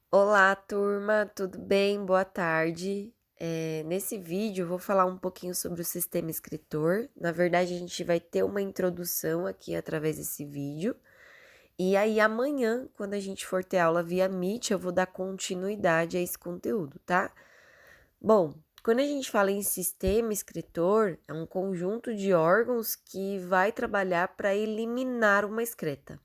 Olá, turma, tudo bem? Boa tarde. Nesse vídeo eu vou falar um pouquinho sobre o sistema escritor. Na verdade, a gente vai ter uma introdução aqui através desse vídeo. E aí, amanhã, quando a gente for ter aula via Meet, eu vou dar continuidade a esse conteúdo, tá? Bom, quando a gente fala em sistema escritor, é um conjunto de órgãos que vai trabalhar para eliminar uma excreta.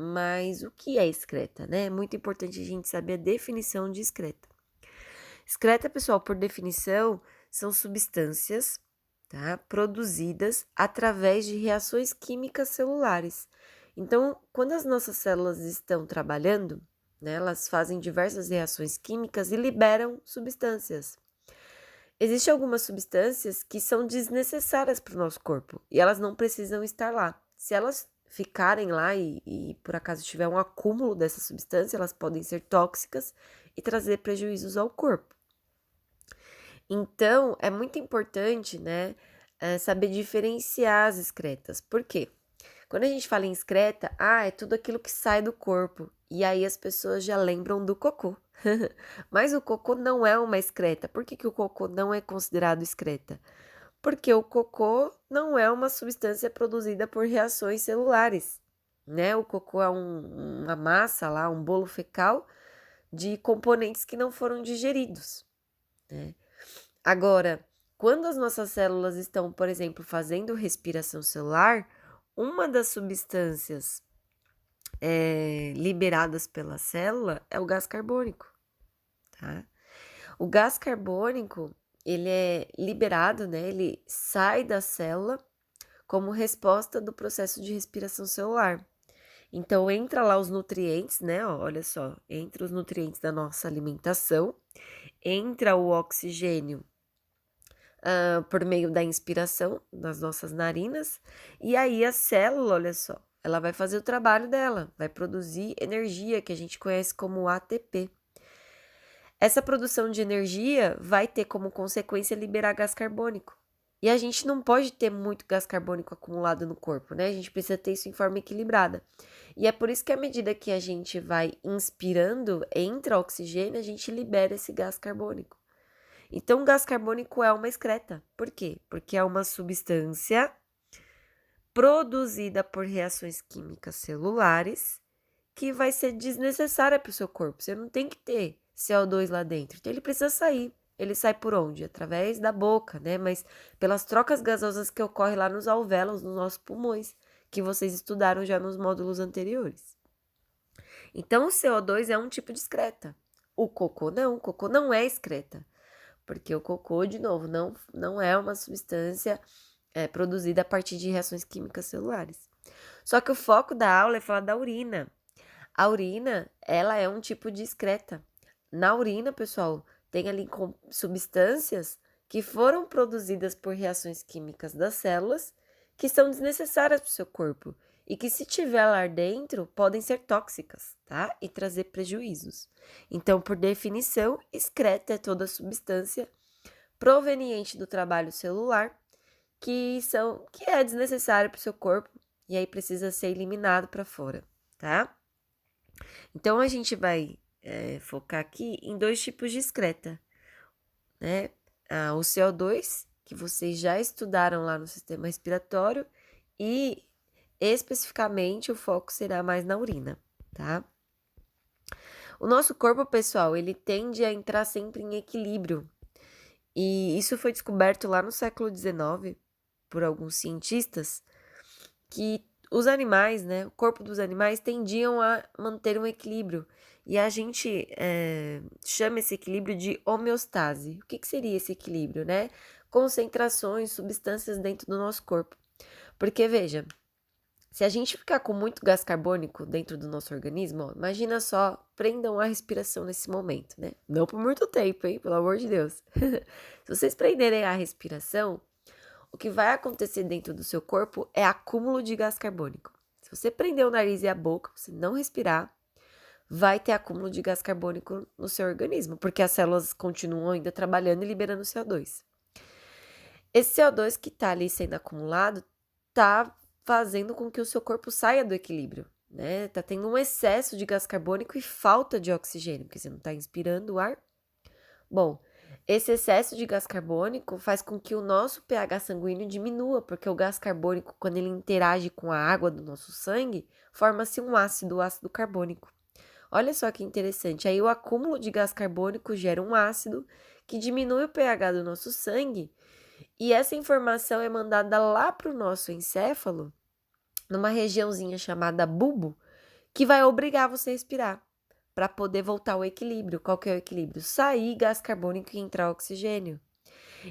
Mas o que é excreta, né? É muito importante a gente saber a definição de excreta. Excreta, pessoal, por definição, são substâncias, tá, produzidas através de reações químicas celulares. Então, quando as nossas células estão trabalhando, né, elas fazem diversas reações químicas e liberam substâncias. Existem algumas substâncias que são desnecessárias para o nosso corpo e elas não precisam estar lá. Se elas ficarem lá e por acaso tiver um acúmulo dessa substância, elas podem ser tóxicas e trazer prejuízos ao corpo. Então, é muito importante, né, saber diferenciar as excretas. Por quê? Quando a gente fala em excreta, é tudo aquilo que sai do corpo. E aí as pessoas já lembram do cocô. Mas o cocô não é uma excreta. Por que o cocô não é considerado excreta? Porque o cocô não é uma substância produzida por reações celulares, né? O cocô é uma massa lá, um bolo fecal de componentes que não foram digeridos, né? Agora, quando as nossas células estão, por exemplo, fazendo respiração celular, uma das substâncias liberadas pela célula é o gás carbônico, tá? O gás carbônico, ele é liberado, né? Ele sai da célula como resposta do processo de respiração celular. Então, entra lá os nutrientes, né? Ó, olha só, entra os nutrientes da nossa alimentação, entra o oxigênio por meio da inspiração das nossas narinas, e aí a célula, olha só, ela vai fazer o trabalho dela, vai produzir energia que a gente conhece como ATP. Essa produção de energia vai ter como consequência liberar gás carbônico. E a gente não pode ter muito gás carbônico acumulado no corpo, né? A gente precisa ter isso em forma equilibrada. E é por isso que à medida que a gente vai inspirando, entra oxigênio, a gente libera esse gás carbônico. Então, o gás carbônico é uma excreta. Por quê? Porque é uma substância produzida por reações químicas celulares que vai ser desnecessária para o seu corpo. Você não tem que ter CO2 lá dentro. Então, ele precisa sair. Ele sai por onde? Através da boca, né? Mas pelas trocas gasosas que ocorrem lá nos alvéolos, nos nossos pulmões, que vocês estudaram já nos módulos anteriores. Então, o CO2 é um tipo de excreta. O cocô não é excreta. Porque o cocô, de novo, não é uma substância produzida a partir de reações químicas celulares. Só que o foco da aula é falar da urina. A urina, ela é um tipo de excreta. Na urina, pessoal, tem ali substâncias que foram produzidas por reações químicas das células que são desnecessárias para o seu corpo e que, se tiver lá dentro, podem ser tóxicas, tá? E trazer prejuízos. Então, por definição, excreta é toda substância proveniente do trabalho celular que é desnecessário para o seu corpo e aí precisa ser eliminado para fora, tá? Então, a gente vai focar aqui em dois tipos de excreta, né? O CO2, que vocês já estudaram lá no sistema respiratório, e especificamente o foco será mais na urina, tá? O nosso corpo, pessoal, ele tende a entrar sempre em equilíbrio, e isso foi descoberto lá no século XIX por alguns cientistas, que os animais, né, o corpo dos animais tendiam a manter um equilíbrio. E a gente chama esse equilíbrio de homeostase. O que seria esse equilíbrio, né? Concentrações, substâncias dentro do nosso corpo. Porque, veja, se a gente ficar com muito gás carbônico dentro do nosso organismo, ó, imagina só, prendam a respiração nesse momento, né? Não por muito tempo, hein? Pelo amor de Deus. Se vocês prenderem a respiração, o que vai acontecer dentro do seu corpo é acúmulo de gás carbônico. Se você prender o nariz e a boca, você não respirar, vai ter acúmulo de gás carbônico no seu organismo, porque as células continuam ainda trabalhando e liberando CO2. Esse CO2 que está ali sendo acumulado está fazendo com que o seu corpo saia do equilíbrio. né? Tá tendo um excesso de gás carbônico e falta de oxigênio, porque você não tá inspirando o ar. Bom, esse excesso de gás carbônico faz com que o nosso pH sanguíneo diminua, porque o gás carbônico, quando ele interage com a água do nosso sangue, forma-se um ácido, o ácido carbônico. Olha só que interessante, aí o acúmulo de gás carbônico gera um ácido que diminui o pH do nosso sangue, e essa informação é mandada lá para o nosso encéfalo, numa regiãozinha chamada bulbo, que vai obrigar você a respirar, para poder voltar ao equilíbrio. Qual que é o equilíbrio? Sair gás carbônico e entrar oxigênio.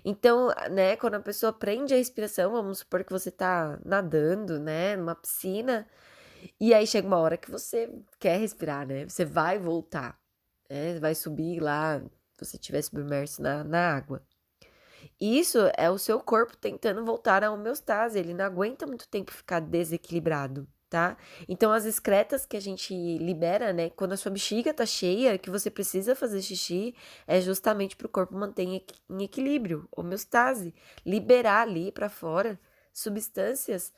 Então, né, quando a pessoa prende a respiração, vamos supor que você tá nadando, né, numa piscina, e aí chega uma hora que você quer respirar, né? Você vai voltar, né? Vai subir lá, se você estiver submerso na água. Isso é o seu corpo tentando voltar à homeostase, ele não aguenta muito tempo ficar desequilibrado, tá? Então, as excretas que a gente libera, né, quando a sua bexiga tá cheia, que você precisa fazer xixi, é justamente para o corpo manter em equilíbrio, homeostase, liberar ali para fora substâncias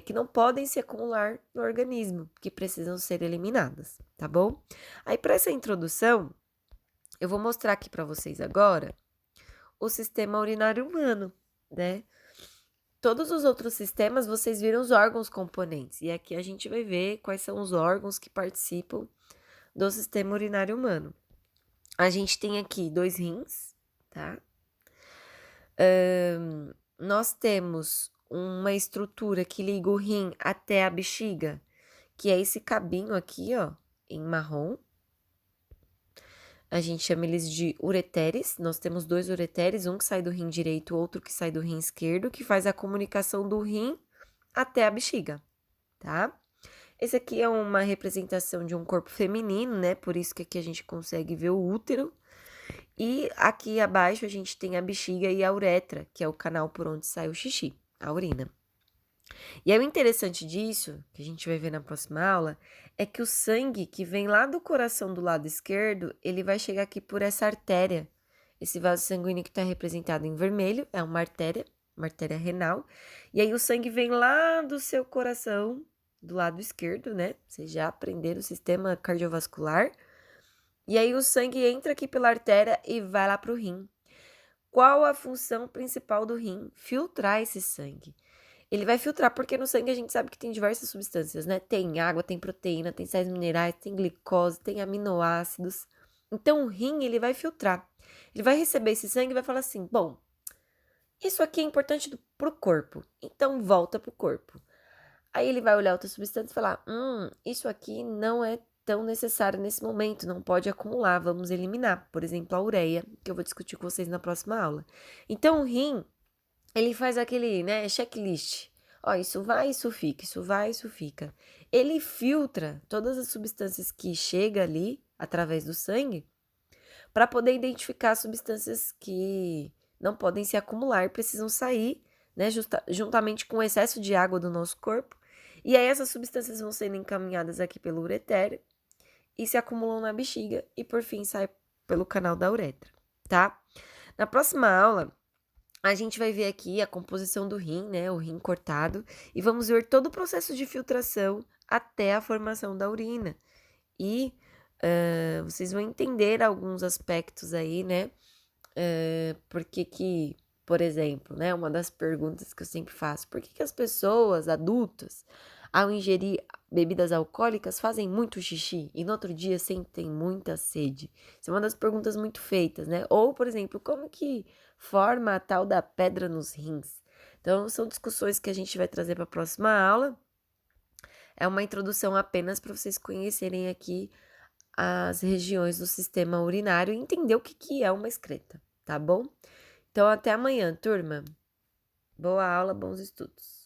que não podem se acumular no organismo, que precisam ser eliminadas, tá bom? Aí, para essa introdução, eu vou mostrar aqui para vocês agora o sistema urinário humano, né? Todos os outros sistemas, vocês viram os órgãos componentes. E aqui a gente vai ver quais são os órgãos que participam do sistema urinário humano. A gente tem aqui 2 rins, tá? Nós temos uma estrutura que liga o rim até a bexiga, que é esse cabinho aqui, ó, em marrom. A gente chama eles de ureteres. Nós temos 2 ureteres, um que sai do rim direito, outro que sai do rim esquerdo, que faz a comunicação do rim até a bexiga, tá? Esse aqui é uma representação de um corpo feminino, né? Por isso que aqui a gente consegue ver o útero. E aqui abaixo a gente tem a bexiga e a uretra, que é o canal por onde sai o xixi, a urina. E aí o interessante disso, que a gente vai ver na próxima aula, é que o sangue que vem lá do coração do lado esquerdo, ele vai chegar aqui por essa artéria. Esse vaso sanguíneo que está representado em vermelho é uma artéria renal. E aí o sangue vem lá do seu coração, do lado esquerdo, né? Vocês já aprenderam o sistema cardiovascular. E aí o sangue entra aqui pela artéria e vai lá para o rim. Qual a função principal do rim? Filtrar esse sangue. Ele vai filtrar, porque no sangue a gente sabe que tem diversas substâncias, né? Tem água, tem proteína, tem sais minerais, tem glicose, tem aminoácidos. Então, o rim, ele vai filtrar. Ele vai receber esse sangue e vai falar assim, bom, isso aqui é importante pro corpo, então volta pro corpo. Aí ele vai olhar outras substâncias e falar, isso aqui não é tão necessário nesse momento, não pode acumular, vamos eliminar. Por exemplo, a ureia, que eu vou discutir com vocês na próxima aula. Então, o rim, ele faz aquele, né, checklist. Ó, isso vai, isso fica, isso vai, isso fica. Ele filtra todas as substâncias que chegam ali, através do sangue, para poder identificar as substâncias que não podem se acumular, precisam sair, né, juntamente com o excesso de água do nosso corpo. E aí essas substâncias vão sendo encaminhadas aqui pelo ureter e se acumulam na bexiga e por fim sai pelo canal da uretra, tá? Na próxima aula, a gente vai ver aqui a composição do rim, né, o rim cortado, e vamos ver todo o processo de filtração até a formação da urina. E vocês vão entender alguns aspectos aí, né, porque que, por exemplo, né, uma das perguntas que eu sempre faço, por que as pessoas adultas, ao ingerir bebidas alcoólicas, fazem muito xixi e no outro dia sentem muita sede? Isso é uma das perguntas muito feitas, né? Ou, por exemplo, como que forma a tal da pedra nos rins? Então, são discussões que a gente vai trazer para a próxima aula. É uma introdução apenas para vocês conhecerem aqui as regiões do sistema urinário e entender o que é uma excreta, tá bom? Então, até amanhã, turma. Boa aula, bons estudos.